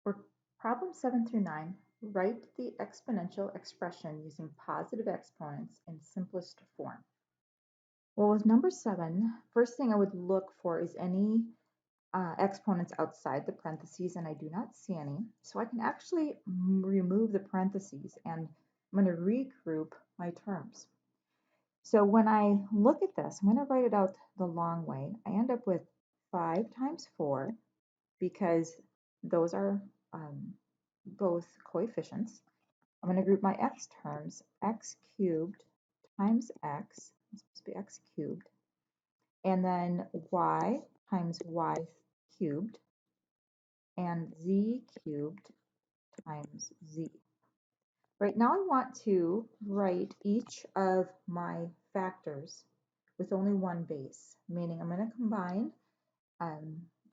For problem 7 through 9, write the exponential expression using positive exponents in simplest form. Well, with number 7, first thing I would look for is any exponents outside the parentheses, and I do not see any. So I can actually remove the parentheses, and I'm going to regroup my terms. So when I look at this, I'm going to write it out the long way. I end up with 5 times 4 because those are both coefficients. I'm going to group my x terms, x cubed times x, it's supposed to be x cubed, and then y times y cubed, and z cubed times z. Right now I want to write each of my factors with only one base, meaning I'm going to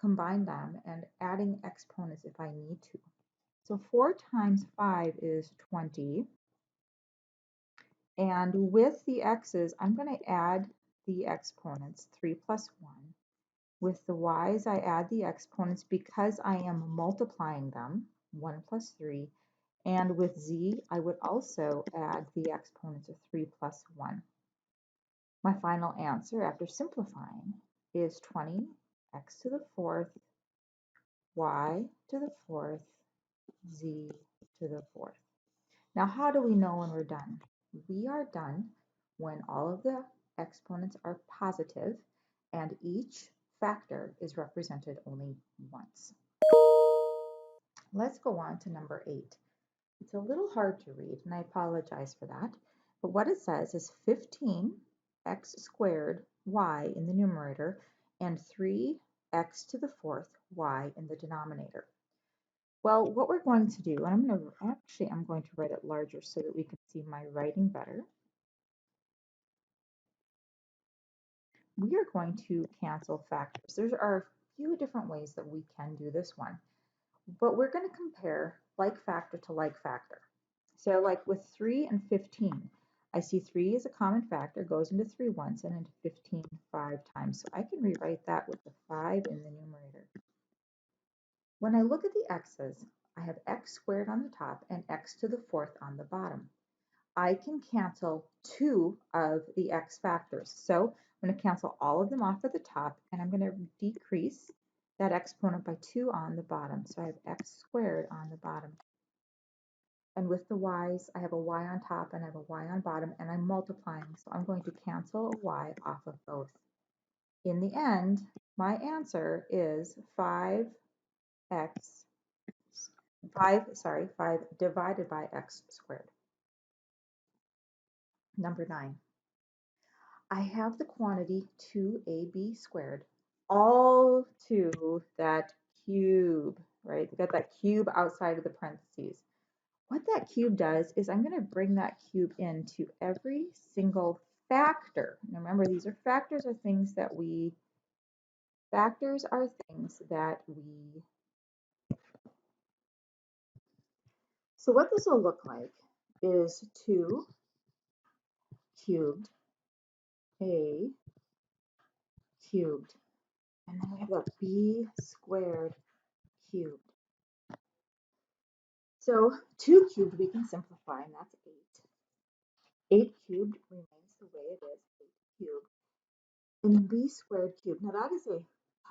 combine them and adding exponents if I need to. So 4 times 5 is 20. And with the x's, I'm going to add the exponents, 3 plus 1. With the y's, I add the exponents because I am multiplying them, 1 plus 3. And with z, I would also add the exponents of 3 plus 1. My final answer after simplifying is 20 x to the 4th, y to the 4th, z to the 4th. Now, how do we know when we're done? We are done when all of the exponents are positive and each factor is represented only once. Let's go on to number 8. It's a little hard to read, and I apologize for that. But what it says is 15x squared y in the numerator and 3x to the 4th y in the denominator. Well, what we're going to do, and I'm going to write it larger so that we can see my writing better. We are going to cancel factors. There are a few different ways that we can do this one, but we're going to compare like factor to like factor. So like with 3 and 15, I see 3 is a common factor, goes into 3 once and into 15 5 times. So I can rewrite that with the 5 in the numerator. When I look at the x's, I have x squared on the top and x to the 4th on the bottom. I can cancel 2 of the x factors. So I'm going to cancel all of them off at the top, and I'm going to decrease that exponent by 2 on the bottom. So I have x squared on the bottom. And with the y's, I have a y on top and I have a y on bottom, and I'm multiplying. So I'm going to cancel a y off of both. In the end, my answer is 5 divided by x squared. Number 9. I have the quantity 2ab squared all to that cube, right? We got that cube outside of the parentheses. What that cube does is I'm going to bring that cube into every single factor. Now remember, these are factors are things that we so what this will look like is 2 cubed a cubed, and then we have a b squared cubed. So 2 cubed we can simplify, and that's 8. 8 cubed remains the way it is, 8 cubed. And b squared cubed, now that is a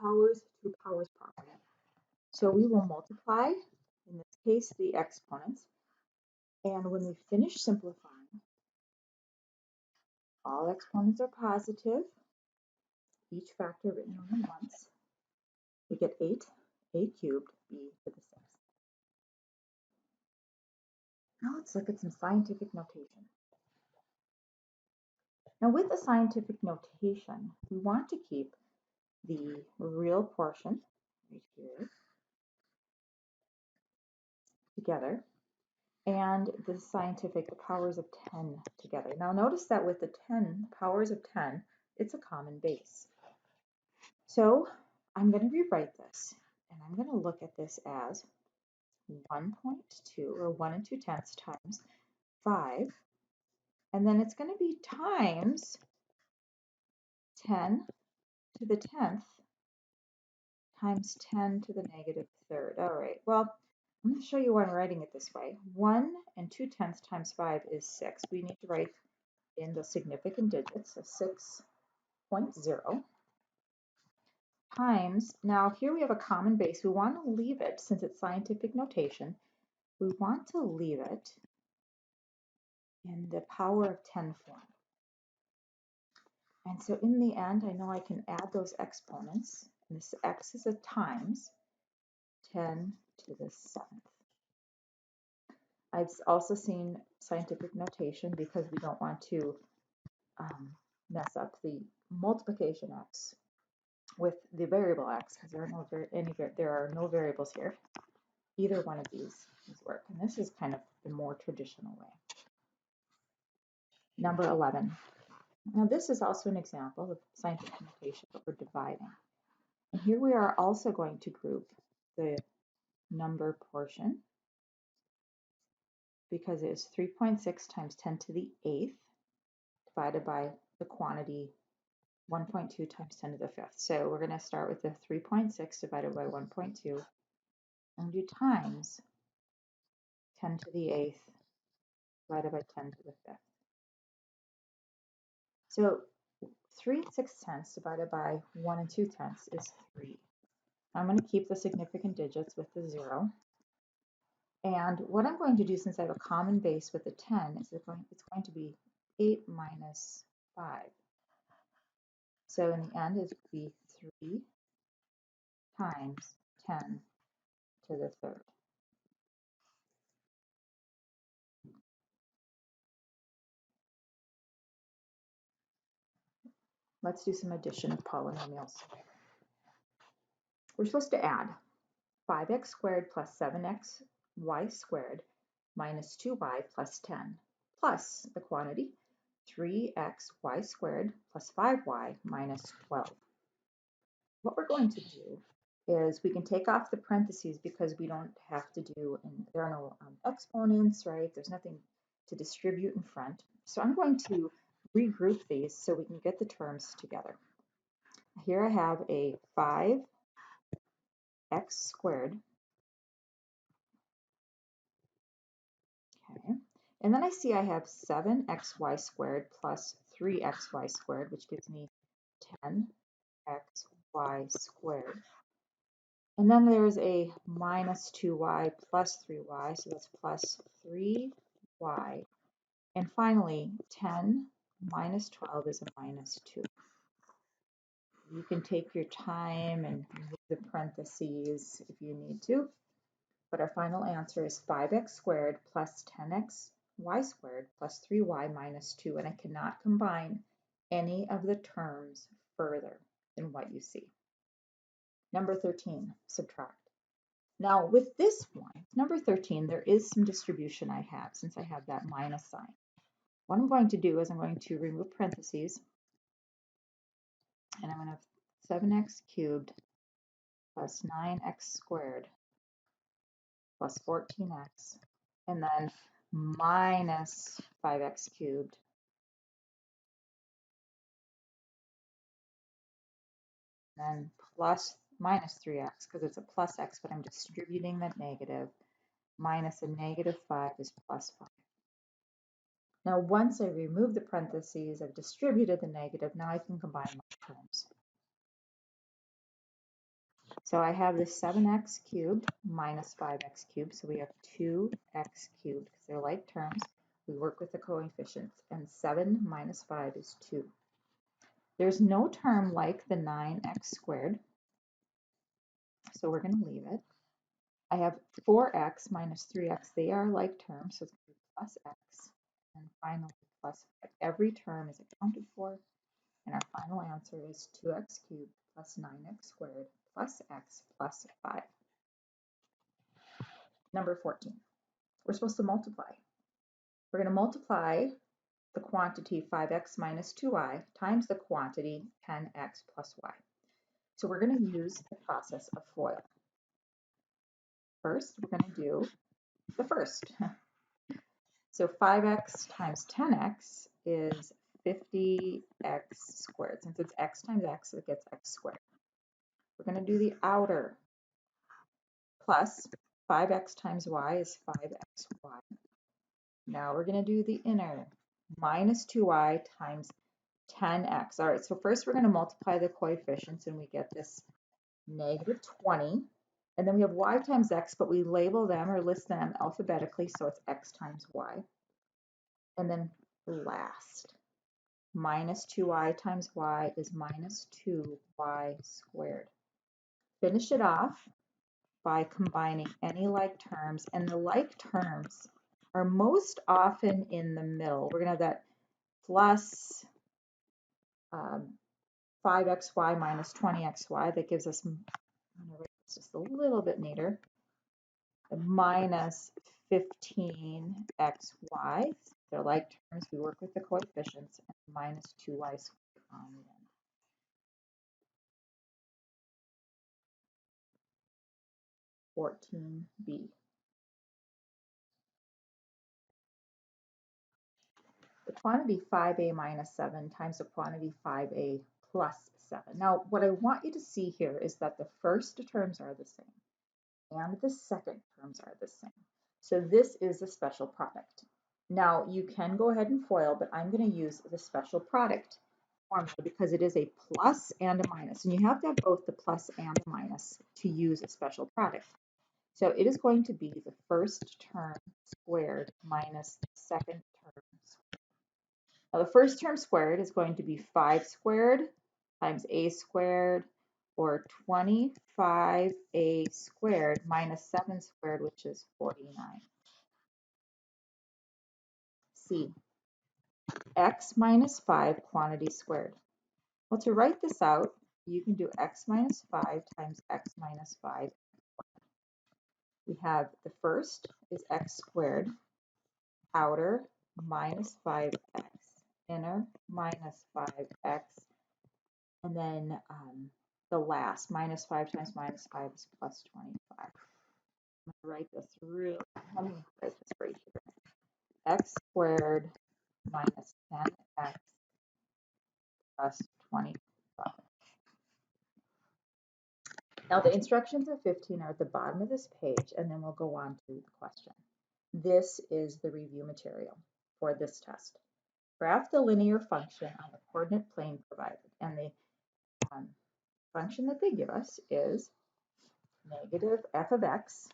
powers to powers property. So we will multiply, in this case, the exponents. And when we finish simplifying, all exponents are positive, each factor written only once. We get 8, a cubed, b to the 6th. Now let's look at some scientific notation. Now with the scientific notation, we want to keep the real portion right here together and the scientific, the powers of 10 together. Now notice that with the 10 powers of 10, it's a common base. So I'm going to rewrite this, and I'm going to look at this as 1.2 or 1 2 tenths times 5, and then it's going to be times 10 to the 10th times 10 to the negative third. All right, well, to show you why I'm writing it this way. 1 and 2/10 times 5 is 6. We need to write in the significant digits, so 6.0 times, now here we have a common base. We want to leave it, since it's scientific notation, we want to leave it in the power of 10 form. And so in the end, I know I can add those exponents. And this x is a times 10 to the 7th. I've also seen scientific notation because we don't want to mess up the multiplication x with the variable x, because there are no variables here. Either one of these work, and this is kind of the more traditional way. Number 11. Now this is also an example of scientific notation, but we're dividing. And here we are also going to group the number portion, because it is 3.6 times 10 to the 8th divided by the quantity 1.2 times 10 to the 5th. So we're going to start with the 3.6 divided by 1.2 and do times 10 to the 8th divided by 10 to the 5th. So 3 6/10 divided by 1 and 2/10 is 3. I'm going to keep the significant digits with the 0. And what I'm going to do, since I have a common base with the 10, is it's going to be 8 minus 5. So in the end, it would be 3 times 10 to the 3rd. Let's do some addition of polynomials. We're supposed to add 5x squared plus 7xy squared minus 2y plus 10 plus the quantity 3xy squared plus 5y minus 12. What we're going to do is we can take off the parentheses because we don't have to do, and there are no exponents, right? There's nothing to distribute in front. So I'm going to regroup these so we can get the terms together. Here I have a 5x squared. Okay. And then I see I have 7xy squared plus 3xy squared, which gives me 10xy squared. And then there's a minus 2y plus 3y, so that's plus 3y. And finally, 10 minus 12 is a minus 2. You can take your time and remove the parentheses if you need to. But our final answer is 5x squared plus 10xy squared plus 3y minus 2. And I cannot combine any of the terms further than what you see. Number 13, subtract. Now with this one, number 13, there is some distribution I have since I have that minus sign. What I'm going to do is I'm going to remove parentheses, and I'm going to have 7x cubed plus 9x squared plus 14x, and then minus 5x cubed and then plus minus 3x, because it's a plus x, but I'm distributing that negative, minus a negative 5 is plus 5. Now once I remove the parentheses, I've distributed the negative, now I can combine my terms. So I have this 7x cubed minus 5x cubed, so we have 2x cubed, because they're like terms. We work with the coefficients, and 7 minus 5 is 2. There's no term like the 9x squared, so we're going to leave it. I have 4x minus 3x. They are like terms, so it's going to be plus x. And finally, plus 5. Every term is accounted for, and our final answer is 2x cubed plus 9x squared plus x plus 5. Number 14. We're supposed to multiply. We're going to multiply the quantity 5x minus 2y times the quantity 10x plus y. So we're going to use the process of FOIL. First, we're going to do the first. So 5x times 10x is 50x squared. Since it's x times x, it gets x squared. We're going to do the outer plus 5x times y is 5xy. Now we're going to do the inner. Minus 2y times 10x. All right, so first we're going to multiply the coefficients and we get this negative 20. And then we have y times x, but we label them or list them alphabetically, so it's x times y. And then last, minus 2y times y is minus 2y squared. Finish it off by combining any like terms, and the like terms are most often in the middle. We're going to have that plus 5xy minus 20xy. That gives us, I'm going to write this just a little bit neater, minus 15xy. They're like terms. We work with the coefficients, and minus 2y squared on the end. 14b. The quantity 5a minus 7 times the quantity 5a plus 7. Now, what I want you to see here is that the first terms are the same and the second terms are the same. So this is a special product. Now, you can go ahead and FOIL, but I'm going to use the special product formula because it is a plus and a minus. And you have to have both the plus and the minus to use a special product. So it is going to be the first term squared minus the second term squared. Now the first term squared is going to be 5 squared times a squared, or 25a squared minus 7 squared, which is 49. C, x minus 5 quantity squared. Well, to write this out, you can do x minus 5 times x minus 5. We have the first is x squared, outer minus 5x, inner minus 5x, and then the last, minus 5 times minus 5 is plus 25. I'm going to write this real, let me write this right here. X squared minus 10x plus 25. Now the instructions of 15 are at the bottom of this page, and then we'll go on to the question. This is the review material for this test. Graph the linear function on the coordinate plane provided, and the function that they give us is negative f of x,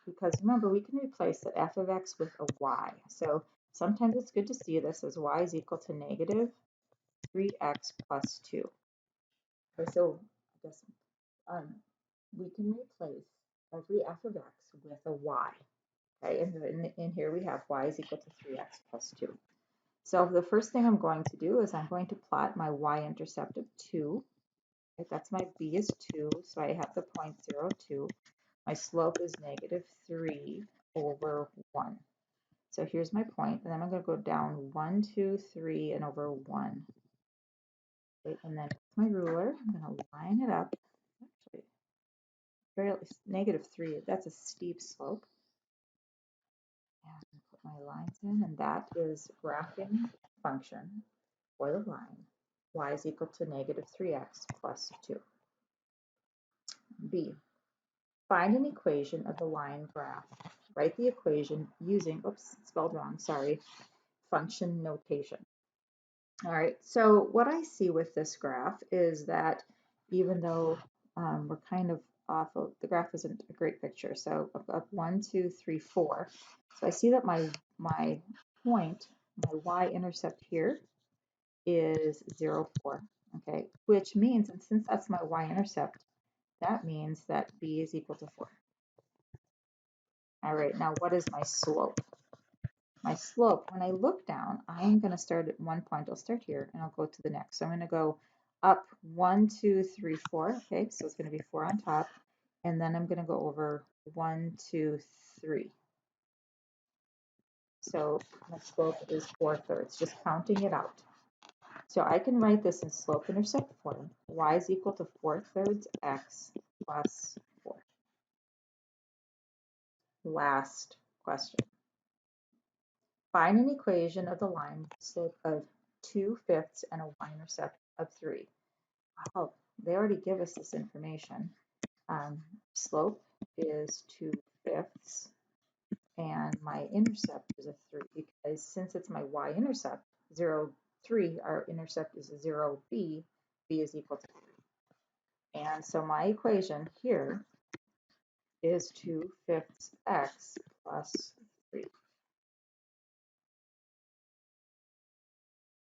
because remember, we can replace the f of x with a y. So sometimes it's good to see this as y is equal to negative 3x plus 2. Okay, so I guess we can replace every f of x with a y. Okay, and in here we have y is equal to 3x plus 2. So the first thing I'm going to do is I'm going to plot my y-intercept of 2. Okay, that's my b is 2, so I have the point 0, 2. My slope is negative 3 over 1. So here's my point, and then I'm going to go down 1, 2, 3, and over 1. Okay, and then with my ruler, I'm going to line it up. Actually, negative 3, that's a steep slope. And put my lines in, and that is graphing function for the line. Y is equal to negative 3x plus 2. B, find an equation of the line graph. Write the equation using, oops, spelled wrong, sorry, function notation. All right, so what I see with this graph is that even though we're kind of off, the graph isn't a great picture. So up 1, 2, 3, 4. So I see that my point, my y-intercept here is 0, 4. Okay, which means, and since that's my y-intercept, that means that b is equal to 4. All right, now what is my slope? My slope, when I look down, I'm going to start at one point. I'll start here and I'll go to the next. So I'm going to go up 1, 2, 3, 4. Okay, so it's going to be 4 on top. And then I'm going to go over 1, 2, 3. So my slope is 4/3, just counting it out. So I can write this in slope-intercept form. Y is equal to 4/3 x plus 4. Last question. Find an equation of the line slope of 2/5 and a y-intercept of 3. Oh, they already give us this information. Slope is 2/5 and my intercept is a 3 because since it's my y-intercept, 0, 3, our intercept is 0, b is equal to 3. And so my equation here is 2/5 x plus